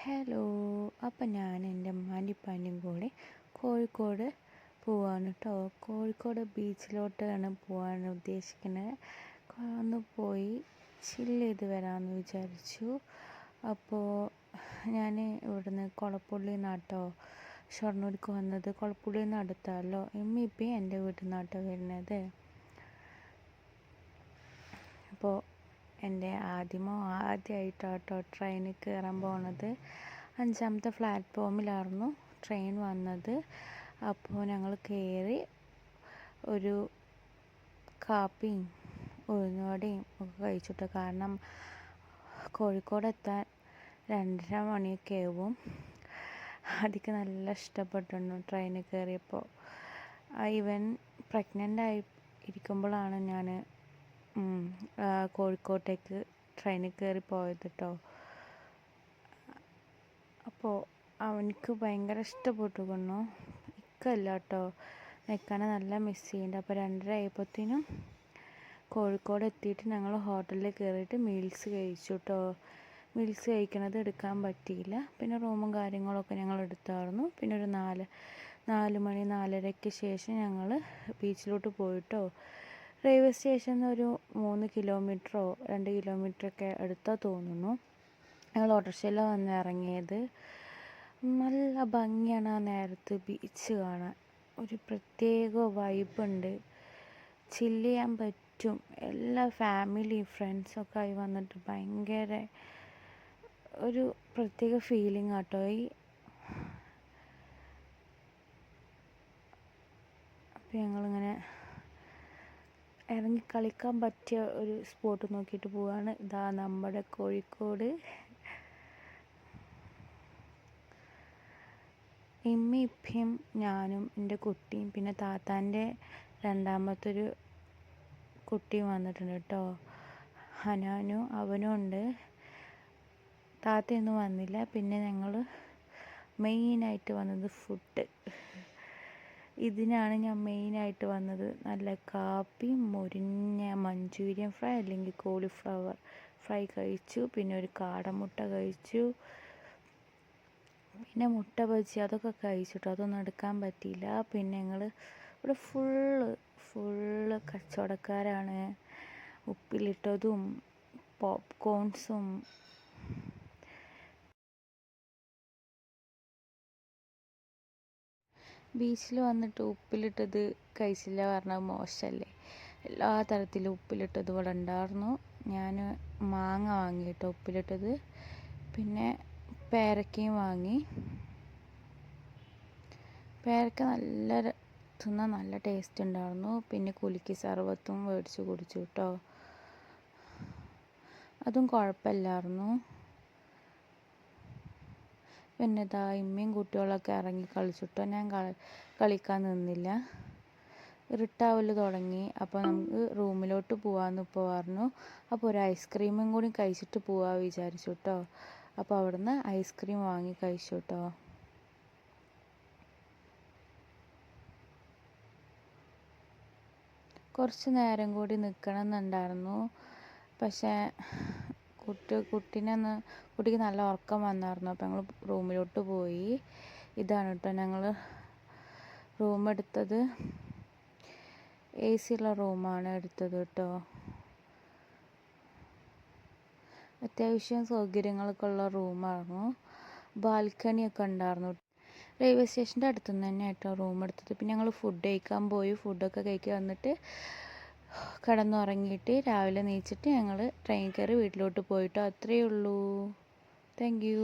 Hello. അപ്പം ഞാൻ എൻ്റെ ഉമ്മാൻ്റെ ഉപ്പാൻ്റെയും കൂടെ കോഴിക്കോട് പോവാണ് കേട്ടോ. കോഴിക്കോട് ബീച്ചിലോട്ടാണ് പോകാൻ ഉദ്ദേശിക്കുന്നത്. ഒന്ന് പോയി ചില്ല് ചെയ്ത് വരാമെന്ന് വിചാരിച്ചു. അപ്പോൾ ഞാൻ ഇവിടുന്ന് കുളപ്പുള്ളിയിൽ നിന്നാട്ടോ ഷൊർണൂർക്ക് വന്നത്. കുളപ്പുള്ളിയിൽ നിന്ന് അടുത്താലോ. ഇപ്പം എൻ്റെ വീട്ടിൽ നിന്നാട്ടോ വരുന്നത്. അപ്പോൾ എൻ്റെ ആദ്യമായിട്ടാട്ടോ ട്രെയിനിൽ കയറാൻ പോണത്. 5ാമത്തെ പ്ലാറ്റ്ഫോമിലായിരുന്നു ട്രെയിൻ വന്നത്. അപ്പോൾ ഞങ്ങൾ കയറി ഒരു കാപ്പിയും ഉഴുന്നുവടയും ഒക്കെ കഴിച്ചിട്ട്, കാരണം കോഴിക്കോട് എത്താൻ 2:30 മണിയൊക്കെ ആവും. അതിക്ക് നല്ല ഇഷ്ടപ്പെട്ടിരുന്നു ട്രെയിനിൽ കയറിയപ്പോൾ. ഈവൻ പ്രഗ്നൻ്റായി ഇരിക്കുമ്പോഴാണ് ഞാൻ കോഴിക്കോട്ടേക്ക് ട്രെയിനിൽ കയറി പോയത് കേട്ടോ. അപ്പോൾ അവനിക്ക് ഭയങ്കര ഇഷ്ടപ്പെട്ടുകൊണ്ടു. ഇക്കല്ല കേട്ടോ, നിൽക്കാനെ നല്ല മിസ് ചെയ്യുന്നുണ്ട്. അപ്പോൾ 2:30 ആയപ്പോഴത്തേനും കോഴിക്കോട് എത്തിയിട്ട് ഞങ്ങൾ ഹോട്ടലിൽ കയറിയിട്ട് മീൽസ് കഴിച്ചു കേട്ടോ. മീൽസ് കഴിക്കണത് എടുക്കാൻ പറ്റിയില്ല. പിന്നെ റൂമും കാര്യങ്ങളൊക്കെ ഞങ്ങൾ എടുത്തായിരുന്നു. പിന്നെ ഒരു 4 മണി 4:30ക്ക് ശേഷം ഞങ്ങൾ ബീച്ചിലോട്ട് പോയിട്ടോ. റെയിൽവേ സ്റ്റേഷനിൽ നിന്ന് ഒരു 3 കിലോമീറ്ററോ 2 കിലോമീറ്ററൊക്കെ എടുത്താൽ തോന്നുന്നു. ഞങ്ങൾ ഓട്ടോറിക്ഷയിലാണ് വന്ന് ഇറങ്ങിയത്. നല്ല ഭംഗിയാണ് ആ നേരത്ത് ബീച്ച് കാണാൻ. ഒരു പ്രത്യേക വൈബുണ്ട്, ചില്ല് ചെയ്യാൻ പറ്റും. എല്ലാ ഫാമിലി ഫ്രണ്ട്സൊക്കെ ആയി വന്നിട്ട് ഭയങ്കര ഒരു പ്രത്യേക ഫീലിംഗ് ആട്ടോ. അപ്പോൾ ഞങ്ങളിങ്ങനെ ഇറങ്ങി കളിക്കാൻ പറ്റിയ ഒരു സ്പോട്ട് നോക്കിയിട്ട് പോവാണ്. ഇതാ നമ്മുടെ കോഴിക്കോട്. ഇപ്പം ഞാനും എൻ്റെ കുട്ടിയും പിന്നെ താത്താൻ്റെ 2ാമത്തൊരു കുട്ടിയും വന്നിട്ടുണ്ട് കേട്ടോ. ഹനാനും അവനും ഉണ്ട്. താത്തയൊന്നും വന്നില്ല. പിന്നെ ഞങ്ങൾ മെയിനായിട്ട് വന്നത് ഫുഡ്. ഇതിനാണ് ഞാൻ മെയിനായിട്ട് വന്നത്. നല്ല കാപ്പി, മുരിഞ്ഞ മഞ്ചൂരിയൻ ഫ്രൈ അല്ലെങ്കിൽ കോളിഫ്ലവർ ഫ്രൈ കഴിച്ചു. പിന്നെ ഒരു കാടമുട്ട കഴിച്ചു. പിന്നെ മുട്ട ബജി അതൊക്കെ കഴിച്ചിട്ടോ. അതൊന്നും എടുക്കാൻ പറ്റിയില്ല. പിന്നെ ഞങ്ങൾ ഇവിടെ ഫുള്ള് കച്ചവടക്കാരാണ്. ഉപ്പിലിട്ടതും പോപ്കോൺസും. ബീച്ചിൽ വന്നിട്ട് ഉപ്പിലിട്ടത് കഴിച്ചില്ല പറഞ്ഞാൽ മോശമല്ലേ. എല്ലാ തരത്തിലും ഉപ്പിലിട്ടത് ഇവിടെ ഉണ്ടായിരുന്നു. ഞാൻ മാങ്ങ വാങ്ങി കേട്ടോ ഉപ്പിലിട്ടത്. പിന്നെ പേരക്കയും വാങ്ങി. പേരക്ക തിന്നാൻ നല്ല ടേസ്റ്റ് ഉണ്ടായിരുന്നു. പിന്നെ കുലുക്കി സർബത്തും മേടിച്ച് കുടിച്ചു കേട്ടോ. അതും കുഴപ്പമില്ലായിരുന്നു. പിന്നെ ഇതാ ഇമ്മയും കുട്ടികളൊക്കെ ഇറങ്ങി കളിച്ചിട്ടോ. ഞാൻ കളിക്കാൻ നിന്നില്ല. ഇരുട്ടാവല് തുടങ്ങി. അപ്പോൾ നമുക്ക് റൂമിലോട്ട് പോകാമെന്ന് ഇപ്പോൾ പറഞ്ഞു. അപ്പോൾ ഒരു ഐസ്ക്രീമും കൂടി കഴിച്ചിട്ട് പോകാമെന്ന് വിചാരിച്ചു കേട്ടോ. അപ്പോൾ അവിടുന്ന് ഐസ്ക്രീം വാങ്ങി കഴിച്ചു കേട്ടോ. കുറച്ച് നേരം കൂടി നിൽക്കണം എന്നുണ്ടായിരുന്നു. പക്ഷേ കുട്ടിക്ക് നല്ല ഉറക്കം വന്നായിരുന്നു. അപ്പോൾ ഞങ്ങൾ റൂമിലോട്ട് പോയി. ഇതാണ് കേട്ടോ ഞങ്ങൾ റൂം എടുത്തത്. AC ഉള്ള റൂമാണ് എടുത്തത് കേട്ടോ. അത്യാവശ്യം സൗകര്യങ്ങളൊക്കെ ഉള്ള റൂമായിരുന്നു. ബാൽക്കണിയൊക്കെ ഉണ്ടായിരുന്നു. റെയിൽവേ സ്റ്റേഷൻ്റെ അടുത്തുനിന്ന് തന്നെ കേട്ടോ റൂം എടുത്തത്. പിന്നെ ഞങ്ങൾ ഫുഡ് കഴിക്കാൻ പോയി. ഫുഡൊക്കെ കഴിക്കാൻ വന്നിട്ട് കിടന്നുറങ്ങിയിട്ട് രാവിലെ എണീച്ചിട്ട് ഞങ്ങൾ ട്രെയിൻ കയറി വീട്ടിലോട്ട് പോയിട്ടോ. അത്രയേ ഉള്ളൂ. Thank you.